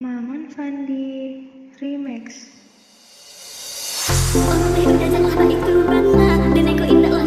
Maman Fandi Remix. Oh, udah janganlah baik tuh bana, nenekku indah